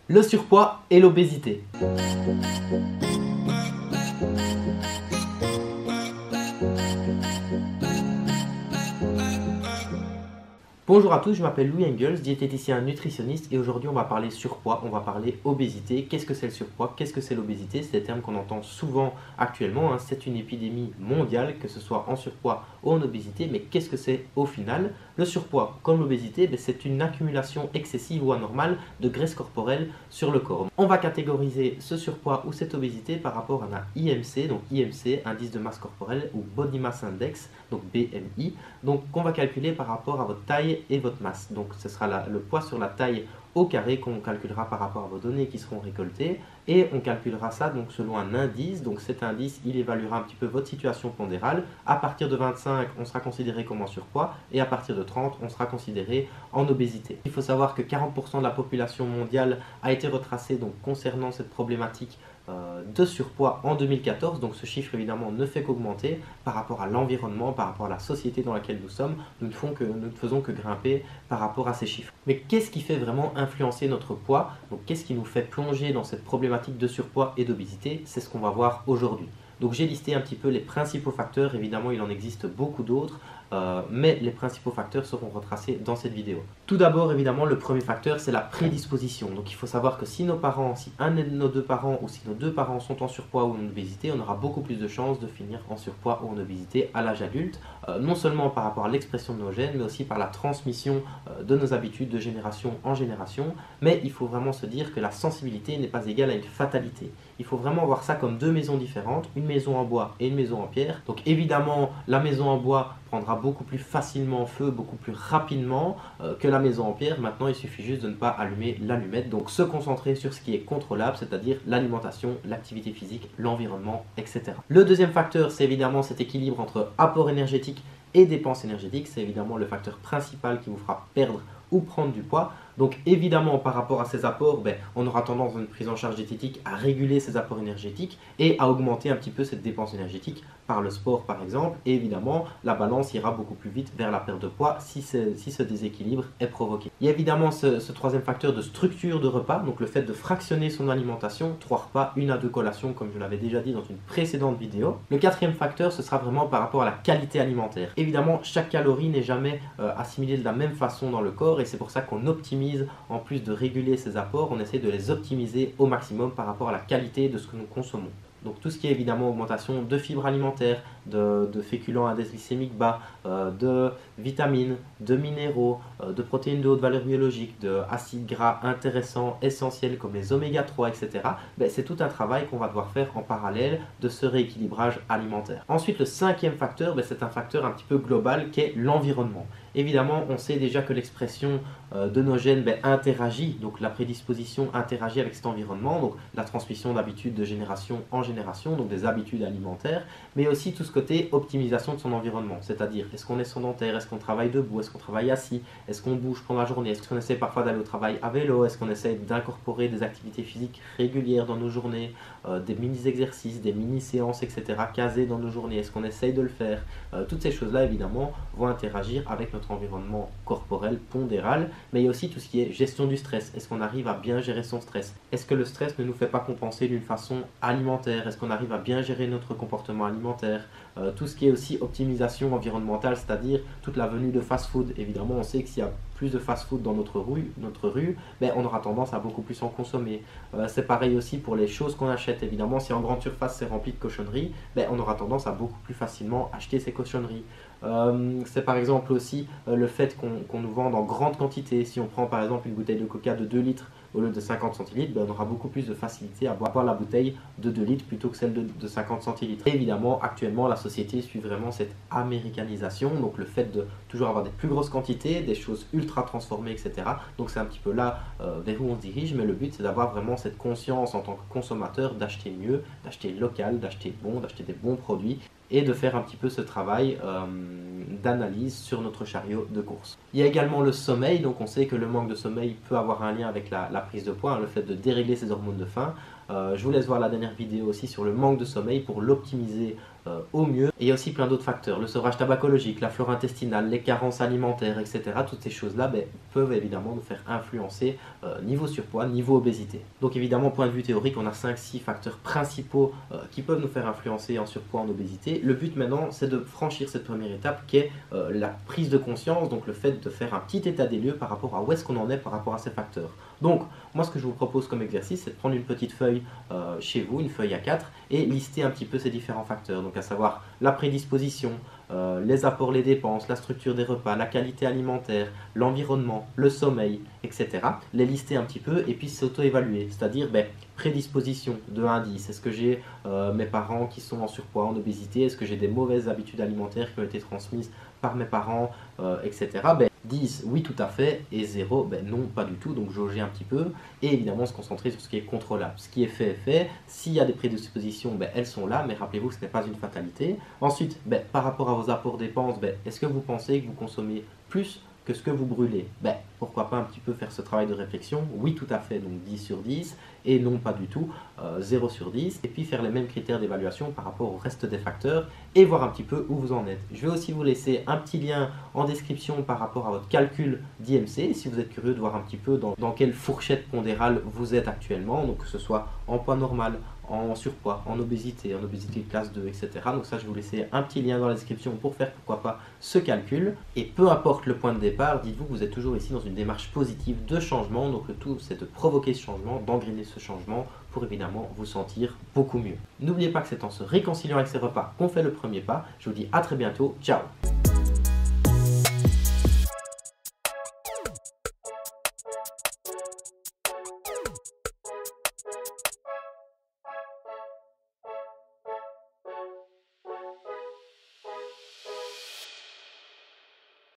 Le surpoids et l'obésité. Bonjour à tous, je m'appelle Louis Engels, diététicien nutritionniste et aujourd'hui on va parler surpoids, on va parler obésité. Qu'est-ce que c'est le surpoids? Qu'est-ce que c'est l'obésité? C'est des termes qu'on entend souvent actuellement, hein. C'est une épidémie mondiale, que ce soit en surpoids ou en obésité, mais qu'est-ce que c'est au final? Le surpoids, comme l'obésité, c'est une accumulation excessive ou anormale de graisse corporelle sur le corps. On va catégoriser ce surpoids ou cette obésité par rapport à un IMC, donc IMC, indice de masse corporelle, ou Body Mass Index, donc BMI, donc qu'on va calculer par rapport à votre taille et votre masse. Donc ce sera le poids sur la taille au carré qu'on calculera par rapport à vos données qui seront récoltées et on calculera ça donc selon un indice. Donc cet indice, il évaluera un petit peu votre situation pondérale. À partir de 25, on sera considéré comme en surpoids et à partir de 30, on sera considéré en obésité. Il faut savoir que 40% de la population mondiale a été retracée donc concernant cette problématique de surpoids en 2014, donc ce chiffre évidemment ne fait qu'augmenter par rapport à l'environnement, par rapport à la société dans laquelle nous sommes, nous ne faisons que grimper par rapport à ces chiffres. Mais qu'est-ce qui fait vraiment influencer notre poids? Donc qu'est-ce qui nous fait plonger dans cette problématique de surpoids et d'obésité? C'est ce qu'on va voir aujourd'hui. Donc j'ai listé un petit peu les principaux facteurs, évidemment il en existe beaucoup d'autres, mais les principaux facteurs seront retracés dans cette vidéo. Tout d'abord évidemment le premier facteur c'est la prédisposition. Donc il faut savoir que si nos parents, si un de nos deux parents ou si nos deux parents sont en surpoids ou en obésité, on aura beaucoup plus de chances de finir en surpoids ou en obésité à l'âge adulte, non seulement par rapport à l'expression de nos gènes, mais aussi par la transmission de nos habitudes de génération en génération. Mais il faut vraiment se dire que la sensibilité n'est pas égale à une fatalité. Il faut vraiment voir ça comme deux maisons différentes, une maison en bois et une maison en pierre. Donc évidemment, la maison en bois prendra beaucoup plus facilement feu, beaucoup plus rapidement que la maison en pierre. Maintenant, il suffit juste de ne pas allumer l'allumette. Donc se concentrer sur ce qui est contrôlable, c'est-à-dire l'alimentation, l'activité physique, l'environnement, etc. Le deuxième facteur, c'est évidemment cet équilibre entre apport énergétique et dépenses énergétiques. C'est évidemment le facteur principal qui vous fera perdre ou prendre du poids. Donc évidemment par rapport à ces apports, on aura tendance dans une prise en charge diététique à réguler ces apports énergétiques et à augmenter un petit peu cette dépense énergétique par le sport par exemple. Et évidemment la balance ira beaucoup plus vite vers la perte de poids si ce déséquilibre est provoqué. Il y a évidemment ce troisième facteur de structure de repas, donc le fait de fractionner son alimentation, 3 repas, 1 à 2 collations comme je l'avais déjà dit dans une précédente vidéo. Le quatrième facteur ce sera vraiment par rapport à la qualité alimentaire. Évidemment chaque calorie n'est jamais assimilée de la même façon dans le corps et c'est pour ça qu'on optimise. En plus de réguler ces apports, on essaie de les optimiser au maximum par rapport à la qualité de ce que nous consommons. Donc tout ce qui est évidemment augmentation de fibres alimentaires, de féculents à index glycémique bas, de vitamines, de minéraux, de protéines de haute valeur biologique, d'acides gras intéressants, essentiels comme les oméga 3, etc. C'est tout un travail qu'on va devoir faire en parallèle de ce rééquilibrage alimentaire. Ensuite, le cinquième facteur, c'est un facteur un petit peu global qui est l'environnement. Évidemment, on sait déjà que l'expression de nos gènes interagit, donc la prédisposition interagit avec cet environnement, donc la transmission d'habitudes de génération en génération, donc des habitudes alimentaires, mais aussi tout ce côté optimisation de son environnement, c'est-à-dire est-ce qu'on est sédentaire, est-ce qu'on travaille debout, est-ce qu'on travaille assis, est-ce qu'on bouge pendant la journée, est-ce qu'on essaie parfois d'aller au travail à vélo, est-ce qu'on essaie d'incorporer des activités physiques régulières dans nos journées, des mini-exercices, des mini-séances, etc. casées dans nos journées, est-ce qu'on essaye de le faire? Toutes ces choses-là évidemment vont interagir avec notre environnement corporel pondéral, mais il y a aussi tout ce qui est gestion du stress. Est-ce qu'on arrive à bien gérer son stress? Est-ce que le stress ne nous fait pas compenser d'une façon alimentaire? Est-ce qu'on arrive à bien gérer notre comportement alimentaire? Tout ce qui est aussi optimisation environnementale, c'est-à-dire toute la venue de fast-food. Évidemment, on sait que s'il y a plus de fast-food dans notre rue, on aura tendance à beaucoup plus en consommer. C'est pareil aussi pour les choses qu'on achète. Évidemment, si en grande surface c'est rempli de cochonneries, on aura tendance à beaucoup plus facilement acheter ces cochonneries. C'est par exemple aussi le fait qu'on nous vende en grande quantité. Si on prend par exemple une bouteille de coca de 2 litres au lieu de 50 centilitres, on aura beaucoup plus de facilité à boire la bouteille de 2 litres plutôt que celle de 50 centilitres. Et évidemment, actuellement, la société suit vraiment cette américanisation, donc le fait de toujours avoir des plus grosses quantités, des choses ultra transformées, etc. Donc c'est un petit peu là vers où on se dirige, mais le but c'est d'avoir vraiment cette conscience en tant que consommateur d'acheter mieux, d'acheter local, d'acheter bon, d'acheter des bons produits et de faire un petit peu ce travail d'analyse sur notre chariot de course. Il y a également le sommeil, donc on sait que le manque de sommeil peut avoir un lien avec la prise de poids, le fait de dérégler ses hormones de faim. Je vous laisse voir la dernière vidéo aussi sur le manque de sommeil pour l'optimiser au mieux. Et il y a aussi plein d'autres facteurs, le sevrage tabacologique, la flore intestinale, les carences alimentaires, etc. Toutes ces choses-là peuvent évidemment nous faire influencer niveau surpoids, niveau obésité. Donc évidemment, point de vue théorique, on a 5-6 facteurs principaux qui peuvent nous faire influencer en surpoids, en obésité. Le but maintenant, c'est de franchir cette première étape qui est la prise de conscience, donc le fait de faire un petit état des lieux par rapport à où est-ce qu'on en est par rapport à ces facteurs. Donc, moi ce que je vous propose comme exercice, c'est de prendre une petite feuille chez vous, une feuille A4, et lister un petit peu ces différents facteurs, donc à savoir la prédisposition, les apports, les dépenses, la structure des repas, la qualité alimentaire, l'environnement, le sommeil, etc. Les lister un petit peu et puis s'auto-évaluer, c'est-à-dire prédisposition de 1 à 10. Est-ce que j'ai mes parents qui sont en surpoids, en obésité? Est-ce que j'ai des mauvaises habitudes alimentaires qui ont été transmises par mes parents, etc. 10, oui tout à fait, et 0, non pas du tout, donc jauger un petit peu, et évidemment se concentrer sur ce qui est contrôlable. Ce qui est fait est fait, s'il y a des prédispositions, elles sont là, mais rappelez-vous que ce n'est pas une fatalité. Ensuite, par rapport à vos apports dépenses, est-ce que vous pensez que vous consommez plus que ce que vous brûlez? Pourquoi pas un petit peu faire ce travail de réflexion? Oui tout à fait, donc 10 sur 10, et non pas du tout, 0 sur 10, et puis faire les mêmes critères d'évaluation par rapport au reste des facteurs, et voir un petit peu où vous en êtes. Je vais aussi vous laisser un petit lien en description par rapport à votre calcul d'IMC, si vous êtes curieux de voir un petit peu dans quelle fourchette pondérale vous êtes actuellement, donc que ce soit en poids normal, en surpoids, en obésité de classe 2, etc. Donc ça, je vais vous laisser un petit lien dans la description pour faire, pourquoi pas, ce calcul. Et peu importe le point de départ, dites-vous que vous êtes toujours ici dans une démarche positive de changement. Donc le tout, c'est de provoquer ce changement, d'engrainer ce changement pour évidemment vous sentir beaucoup mieux. N'oubliez pas que c'est en se réconciliant avec ces repas qu'on fait le premier pas. Je vous dis à très bientôt. Ciao!